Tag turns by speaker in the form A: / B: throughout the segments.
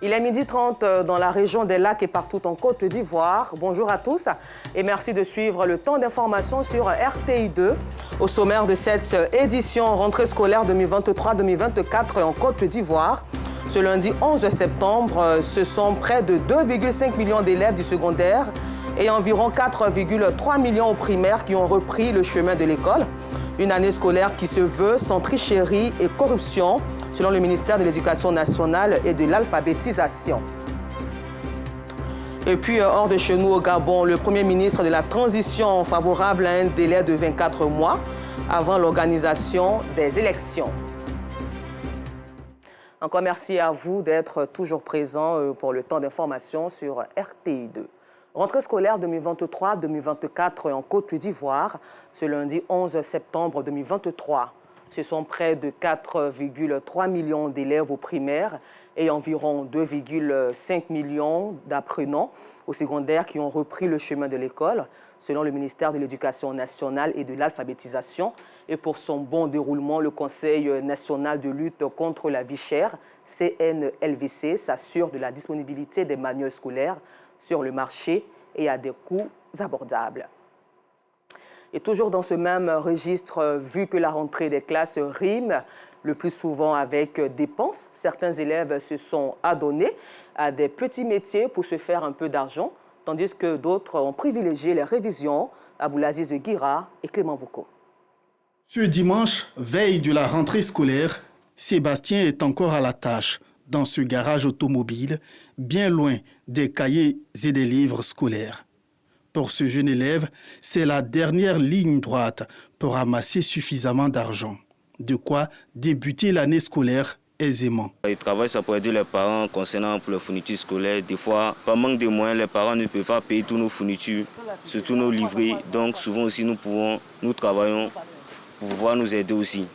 A: Il est 12h30 dans la région des Lacs et partout en Côte d'Ivoire. Bonjour à tous et merci de suivre le temps d'information sur RTI2. Au sommaire de cette édition rentrée scolaire 2023-2024 en Côte d'Ivoire. Ce lundi 11 septembre, ce sont près de 2,5 millions d'élèves du secondaire et environ 4,3 millions au primaire qui ont repris le chemin de l'école. Une année scolaire qui se veut sans tricherie et corruption, selon le ministère de l'Éducation nationale et de l'alphabétisation. Et puis, hors de chez nous au Gabon, le Premier ministre de la Transition favorable à un délai de 24 mois avant l'organisation des élections. Encore merci à vous d'être toujours présents pour le temps d'information sur RTI2. Rentrée scolaire 2023-2024 en Côte d'Ivoire, ce lundi 11 septembre 2023. Ce sont près de 4,3 millions d'élèves au primaire et environ 2,5 millions d'apprenants au secondaire qui ont repris le chemin de l'école, selon le ministère de l'Éducation nationale et de l'alphabétisation. Et pour son bon déroulement, le Conseil national de lutte contre la vie chère, CNLVC, s'assure de la disponibilité des manuels scolaires sur le marché et à des coûts abordables. Et toujours dans ce même registre, vu que la rentrée des classes rime le plus souvent avec dépenses, certains élèves se sont adonnés à des petits métiers pour se faire un peu d'argent, tandis que d'autres ont privilégié les révisions. Aboulaziz Guira et Clément Boucaud.
B: Ce dimanche, veille de la rentrée scolaire, Sébastien est encore à la tâche dans ce garage automobile, bien loin des cahiers et des livres scolaires. Pour ce jeune élève, c'est la dernière ligne droite pour ramasser suffisamment d'argent. De quoi débuter l'année scolaire aisément.
C: Ils travaillent, ça pour aider les parents concernant pour les fournitures scolaires. Des fois, par manque de moyens, les parents ne peuvent pas payer toutes nos fournitures, surtout nos livrets. Donc souvent aussi, nous travaillons pour pouvoir nous aider aussi.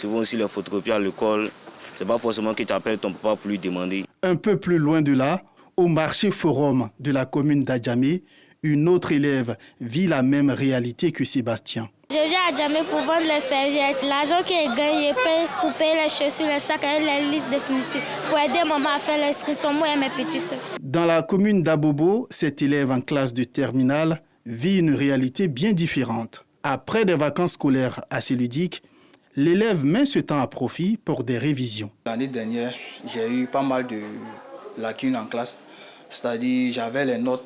C: Souvent aussi les photocopies à l'école. C'est pas forcément que tu appelles ton papa pour lui demander.
B: Un peu plus loin de là, au marché forum de la commune d'Adjamé, une autre élève vit la même réalité que Sébastien.
D: Je viens à Adjamé pour vendre les serviettes. L'argent que je gagne, je paye pour payer les chaussures, les sacs et les listes de fournitures. Pour aider maman à faire l'inscription, moi et mes petits soeurs. Dans
B: la commune d'Abobo, cet élève en classe de terminale vit une réalité bien différente. Après des vacances scolaires assez ludiques, l'élève met ce temps à profit pour des révisions.
E: L'année dernière, j'ai eu pas mal de lacunes en classe. C'est-à-dire, j'avais les notes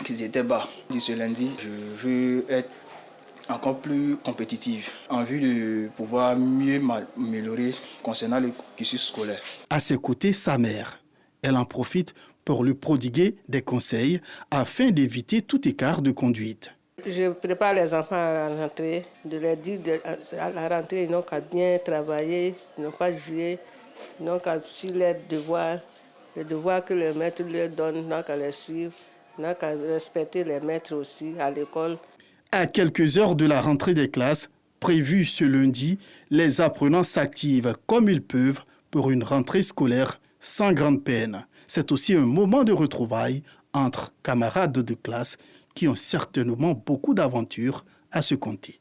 E: qui étaient bas. Ce lundi, je veux être encore plus compétitive en vue de pouvoir mieux m'améliorer concernant le cursus scolaire.
B: À ses côtés, sa mère. Elle en profite pour lui prodiguer des conseils afin d'éviter tout écart de conduite.
F: Je prépare les enfants à la rentrée, de leur dire à la rentrée, ils n'ont qu'à bien travailler, ils n'ont pas joué, ils n'ont qu'à suivre leurs devoirs, les devoirs que le maître leur donne, ils n'ont qu'à les suivre, ils n'ont qu'à respecter les maîtres aussi à l'école.
B: À quelques heures de la rentrée des classes, prévue ce lundi, les apprenants s'activent comme ils peuvent pour une rentrée scolaire sans grande peine. C'est aussi un moment de retrouvailles entre camarades de classe qui ont certainement beaucoup d'aventures à se conter.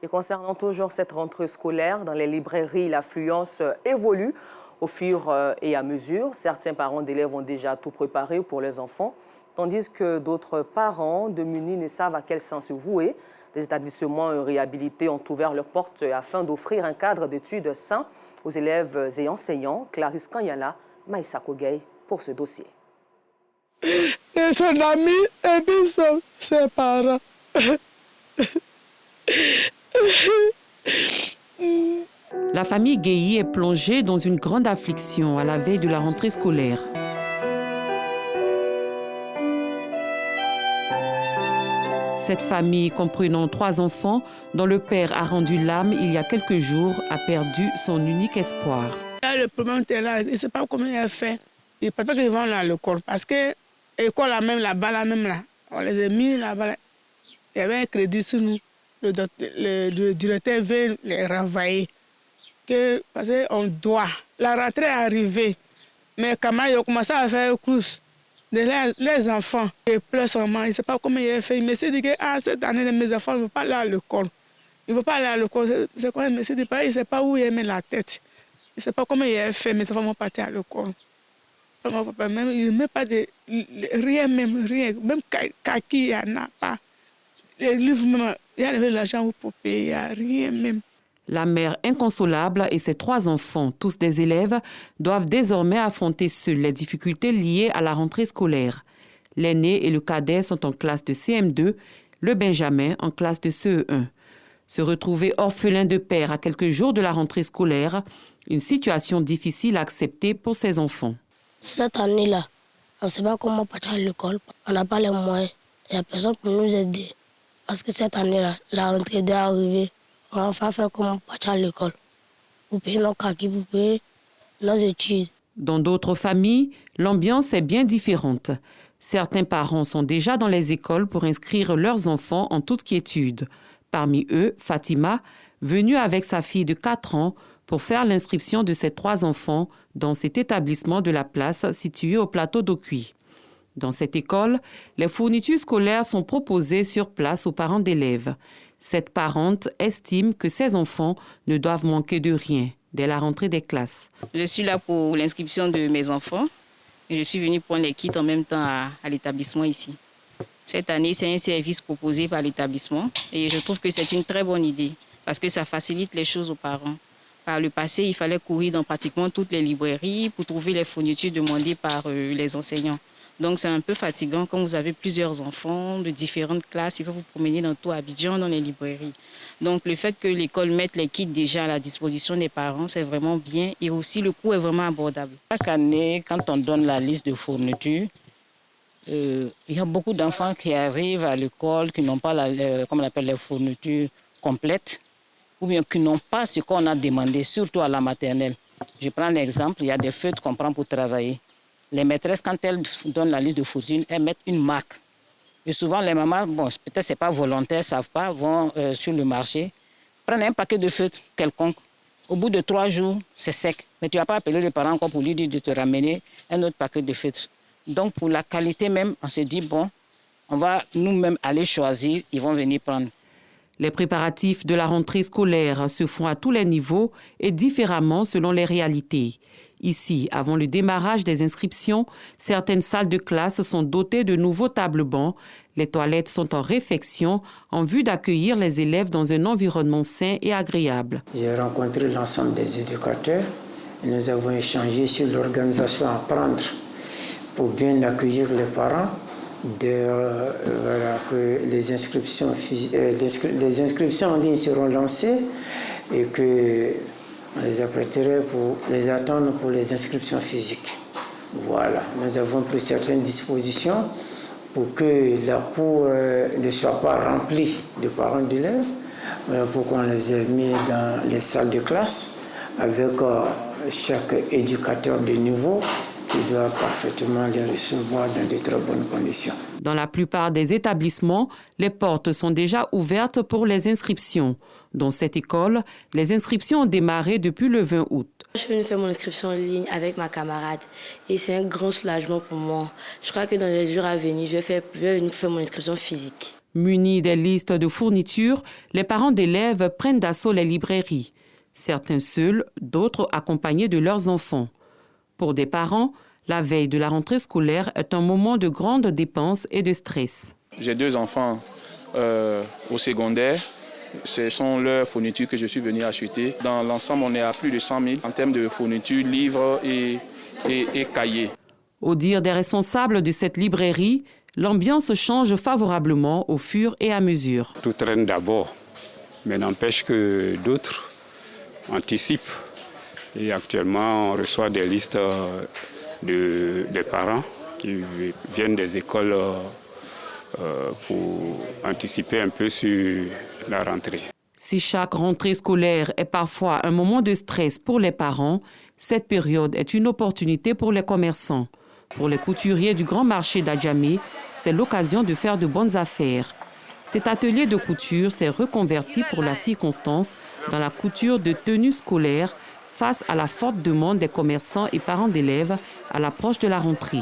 A: Et concernant toujours cette rentrée scolaire, dans les librairies, l'affluence évolue au fur et à mesure. Certains parents d'élèves ont déjà tout préparé pour les enfants, tandis que d'autres parents démunis ne savent à quel sens se vouer. Des établissements réhabilités ont ouvert leurs portes afin d'offrir un cadre d'études sain aux élèves et enseignants. Clarisse Kanyala, Maïssa Kogay pour ce dossier.
G: Et son ami et puis ses parents.
H: La famille Guéhi est plongée dans une grande affliction à la veille de la rentrée scolaire. Cette famille, comprenant 3 enfants, dont le père a rendu l'âme il y a quelques jours, a perdu son unique espoir.
G: Le problème était là, il ne sait pas comment il a fait. Il ne peut pas qu'ils vont à l'école parce que l'école là-bas, on les a mis là-bas. Il y avait un crédit sur nous. Le directeur veut les renvoyer. Parce qu'on doit. La rentrée est arrivée. Mais quand ils ont commencé à faire une course, les enfants, ils pleurent seulement. Il ne sait pas comment il a fait. Il me dit que cette année, mes enfants ne vont pas aller à l'école. Ils ne vont pas aller à l'école. C'est quoi? Il ne sait pas où il met la tête. Il ne sait pas comment il a fait. Mes enfants vont partir à l'école. même, il ne met pas de rien, même kaki, il n'y en a pas. Les livres, même, il y a l'argent pour payer, il n'y a rien même.
H: La mère inconsolable et ses 3 enfants, tous des élèves, doivent désormais affronter seuls les difficultés liées à la rentrée scolaire. L'aîné et le cadet sont en classe de CM2, le Benjamin en classe de CE1. Se retrouver orphelin de père à quelques jours de la rentrée scolaire, une situation difficile à accepter pour ses enfants.
I: Cette année-là, on ne sait pas comment partir à l'école. On n'a pas les moyens. Il n'y a personne pour nous aider. Parce que cette année-là, la rentrée est arrivée. On va faire comment partir à l'école. Pour payer nos kaki, pour payer nos études.
H: Dans d'autres familles, l'ambiance est bien différente. Certains parents sont déjà dans les écoles pour inscrire leurs enfants en toute quiétude. Parmi eux, Fatima, venue avec sa fille de 4 ans pour faire l'inscription de ses 3 enfants dans cet établissement de la place situé au plateau d'Ocuy. Dans cette école, les fournitures scolaires sont proposées sur place aux parents d'élèves. Cette parente estime que ses enfants ne doivent manquer de rien dès la rentrée des classes.
J: Je suis là pour l'inscription de mes enfants et je suis venue prendre les kits en même temps à l'établissement ici. Cette année, c'est un service proposé par l'établissement et je trouve que c'est une très bonne idée parce que ça facilite les choses aux parents. Par le passé, il fallait courir dans pratiquement toutes les librairies pour trouver les fournitures demandées par les enseignants. Donc c'est un peu fatigant quand vous avez plusieurs enfants de différentes classes. Il faut vous promener dans tout Abidjan, dans les librairies. Donc le fait que l'école mette les kits déjà à la disposition des parents, c'est vraiment bien et aussi le coût est vraiment abordable.
K: Chaque année, quand on donne la liste de fournitures, il y a beaucoup d'enfants qui arrivent à l'école qui n'ont pas comme on appelle, les fournitures complètes ou bien qui n'ont pas ce qu'on a demandé, surtout à la maternelle. Je prends l'exemple, il y a des feutres qu'on prend pour travailler. Les maîtresses, quand elles donnent la liste de fournitures, elles mettent une marque. Et souvent, les mamans, bon, peut-être ce n'est pas volontaire, ne savent pas, vont sur le marché, prennent un paquet de feutres quelconque. Au bout de 3 jours, c'est sec. Mais tu n'as pas appelé les parents encore pour lui dire de te ramener un autre paquet de feutres. Donc, pour la qualité même, on se dit, bon, on va nous-mêmes aller choisir, ils vont venir prendre.
H: Les préparatifs de la rentrée scolaire se font à tous les niveaux et différemment selon les réalités. Ici, avant le démarrage des inscriptions, certaines salles de classe sont dotées de nouveaux tables-bancs. Les toilettes sont en réfection en vue d'accueillir les élèves dans un environnement sain et agréable.
L: J'ai rencontré l'ensemble des éducateurs et nous avons échangé sur l'organisation à prendre pour bien accueillir les parents. Que les inscriptions en ligne seront lancées et que on les apprêterait pour les attendre pour les inscriptions physiques. Voilà, nous avons pris certaines dispositions pour que la cour ne soit pas remplie de parents d'élèves, pour qu'on les ait mis dans les salles de classe avec chaque éducateur de niveau qui doit parfaitement les recevoir dans de très bonnes conditions.
H: Dans la plupart des établissements, les portes sont déjà ouvertes pour les inscriptions. Dans cette école, les inscriptions ont démarré depuis le 20 août.
M: Je suis venue faire mon inscription en ligne avec ma camarade et c'est un grand soulagement pour moi. Je crois que dans les jours à venir, je vais venir faire mon inscription physique.
H: Munis des listes de fournitures, les parents d'élèves prennent d'assaut les librairies. Certains seuls, d'autres accompagnés de leurs enfants. Pour des parents, la veille de la rentrée scolaire est un moment de grande dépense et de stress.
N: J'ai 2 enfants au secondaire. Ce sont leurs fournitures que je suis venu acheter. Dans l'ensemble, on est à plus de 100 000 en termes de fournitures, livres et cahiers.
H: Au dire des responsables de cette librairie, l'ambiance change favorablement au fur et à mesure.
O: Tout traîne d'abord, mais n'empêche que d'autres anticipent. Et actuellement, on reçoit des listes des parents qui viennent des écoles pour anticiper un peu sur la rentrée.
H: Si chaque rentrée scolaire est parfois un moment de stress pour les parents, cette période est une opportunité pour les commerçants. Pour les couturiers du grand marché d'Adjamé, c'est l'occasion de faire de bonnes affaires. Cet atelier de couture s'est reconverti pour la circonstance dans la couture de tenues scolaires face à la forte demande des commerçants et parents d'élèves à l'approche de la rentrée.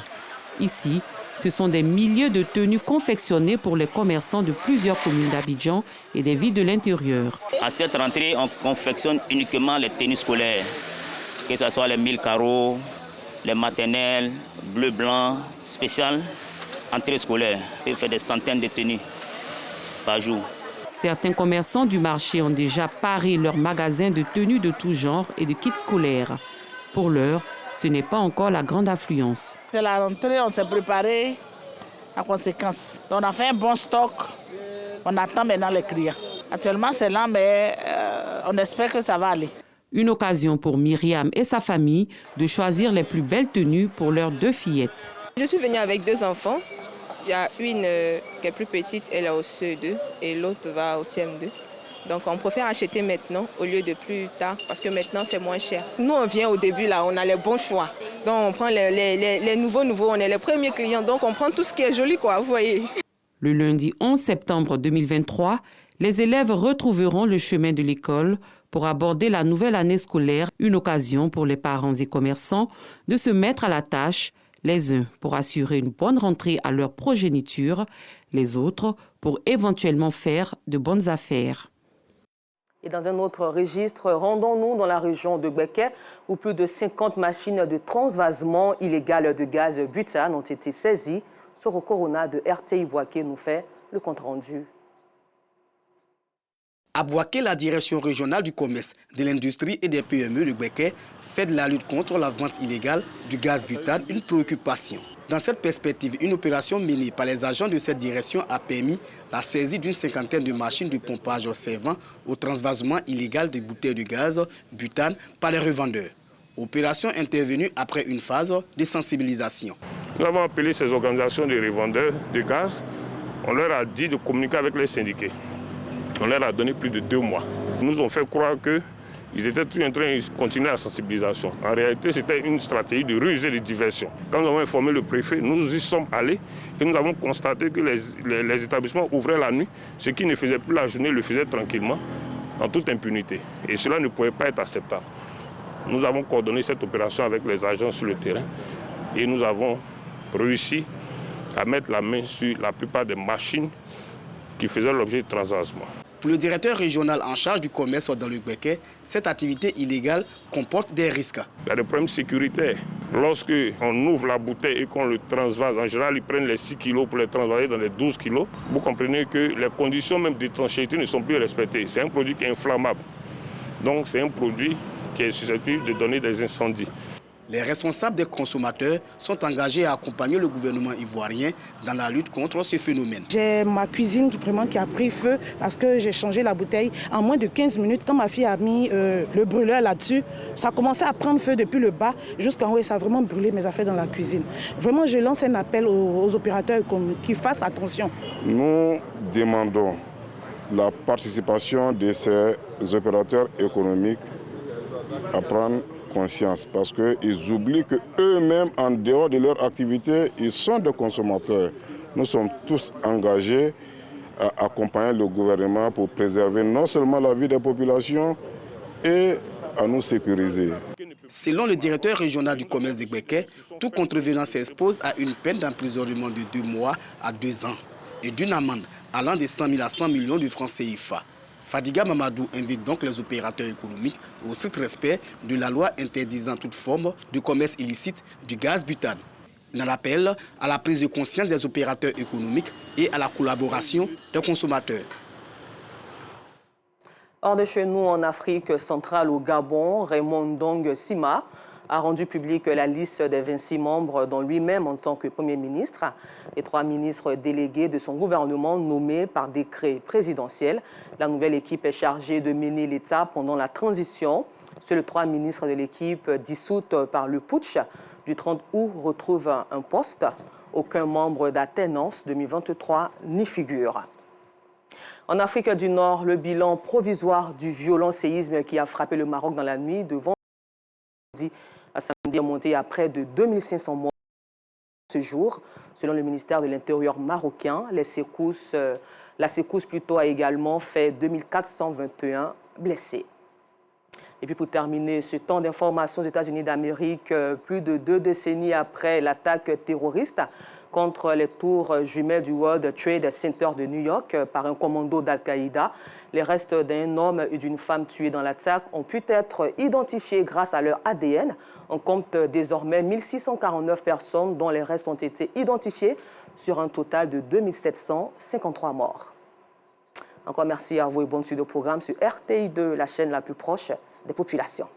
H: Ici, ce sont des milliers de tenues confectionnées pour les commerçants de plusieurs communes d'Abidjan et des villes de l'intérieur.
P: À cette rentrée, on confectionne uniquement les tenues scolaires, que ce soit les 1000 carreaux,
C: les maternelles, bleu, blanc, spécial, entrée scolaire. Il fait des centaines de tenues par jour.
H: Certains commerçants du marché ont déjà paré leurs magasins de tenues de tout genre et de kits scolaires. Pour l'heure, ce n'est pas encore la grande affluence.
G: C'est la rentrée, on s'est préparé en conséquence. On a fait un bon stock. On attend maintenant les clients. Actuellement, c'est lent, mais on espère que ça va aller.
H: Une occasion pour Myriam et sa famille de choisir les plus belles tenues pour leurs 2 fillettes.
P: Je suis venue avec 2 enfants. Il y a une qui est plus petite, elle est au CE2 et l'autre va au CM2. Donc on préfère acheter maintenant au lieu de plus tard parce que maintenant c'est moins cher. Nous on vient au début là, on a les bons choix. Donc on prend les nouveaux, on est les premiers clients. Donc on prend tout ce qui est joli quoi, vous voyez.
H: Le lundi 11 septembre 2023, les élèves retrouveront le chemin de l'école pour aborder la nouvelle année scolaire, une occasion pour les parents et commerçants de se mettre à la tâche, les uns pour assurer une bonne rentrée à leur progéniture, les autres pour éventuellement faire de bonnes affaires.
A: Et dans un autre registre, rendons-nous dans la région de Gbeke, où plus de 50 machines de transvasement illégal de gaz butane ont été saisies. Soro Corona de RTI Boaké nous fait le compte-rendu.
B: À Boaké, la direction régionale du commerce, de l'industrie et des PME de Gbeke fait de la lutte contre la vente illégale du gaz butane une préoccupation. Dans cette perspective, une opération menée par les agents de cette direction a permis la saisie d'une 50aine de machines de pompage servant au transvasement illégal de bouteilles de gaz butane par les revendeurs. Opération intervenue après une phase de sensibilisation.
Q: Nous avons appelé ces organisations de revendeurs de gaz. On leur a dit de communiquer avec les syndiqués. On leur a donné plus de 2 mois. Ils nous ont fait croire qu'ils étaient tout en train de continuer la sensibilisation. En réalité, c'était une stratégie de ruse et de diversion. Quand nous avons informé le préfet, nous y sommes allés et nous avons constaté que les établissements ouvraient la nuit. Ceux qui ne faisaient plus la journée le faisaient tranquillement, en toute impunité. Et cela ne pouvait pas être acceptable. Nous avons coordonné cette opération avec les agents sur le terrain et nous avons réussi à mettre la main sur la plupart des machines qui faisaient l'objet de transvasement.
B: Pour le directeur régional en charge du commerce dans le Gbeke, cette activité illégale comporte des risques.
Q: Il y a des problèmes sécuritaires. Lorsqu'on ouvre la bouteille et qu'on le transvase, en général, ils prennent les 6 kilos pour les transvaser dans les 12 kilos. Vous comprenez que les conditions même d'étanchéité ne sont plus respectées. C'est un produit qui est inflammable. Donc c'est un produit qui est susceptible de donner des incendies.
B: Les responsables des consommateurs sont engagés à accompagner le gouvernement ivoirien dans la lutte contre ce phénomène.
R: J'ai ma cuisine qui a pris feu parce que j'ai changé la bouteille en moins de 15 minutes. Quand ma fille a mis le brûleur là-dessus, ça a commencé à prendre feu depuis le bas jusqu'en haut et ça a vraiment brûlé mes affaires dans la cuisine. Vraiment, je lance un appel aux opérateurs qui fassent attention.
S: Nous demandons la participation de ces opérateurs économiques à prendre conscience parce qu'ils oublient qu'eux-mêmes, en dehors de leur activité, ils sont des consommateurs. Nous sommes tous engagés à accompagner le gouvernement pour préserver non seulement la vie des populations et à nous sécuriser.
B: Selon le directeur régional du commerce de Gbeke, tout contrevenant s'expose à une peine d'emprisonnement de 2 mois à 2 ans et d'une amende allant de 100 000 à 100 millions de francs CFA. Fadiga Mamadou invite donc les opérateurs économiques au strict respect de la loi interdisant toute forme de commerce illicite du gaz butane. Il en appelle à la prise de conscience des opérateurs économiques et à la collaboration des consommateurs.
A: Hors de chez nous, en Afrique centrale au Gabon, Raymond Ndong Sima a rendu publique la liste des 26 membres, dont lui-même en tant que Premier ministre, et 3 ministres délégués de son gouvernement nommés par décret présidentiel. La nouvelle équipe est chargée de mener l'État pendant la transition. Seuls 3 ministres de l'équipe dissoute par le putsch du 30 août retrouvent un poste. Aucun membre d'Athénance 2023 n'y figure. En Afrique du Nord, le bilan provisoire du violent séisme qui a frappé le Maroc dans la nuit de vendredi à samedi est monté à près de 2500 morts ce jour. Selon le ministère de l'Intérieur marocain, la secousse a également fait 2421 blessés. Et puis pour terminer ce temps d'information aux États-Unis d'Amérique, plus de 2 décennies après l'attaque terroriste contre les tours jumelles du World Trade Center de New York par un commando d'Al-Qaïda, les restes d'un homme et d'une femme tués dans l'attaque ont pu être identifiés grâce à leur ADN. On compte désormais 1649 personnes dont les restes ont été identifiés sur un total de 2753 morts. Encore merci à vous et bonne suite au programme sur RTI2, la chaîne la plus proche des populations.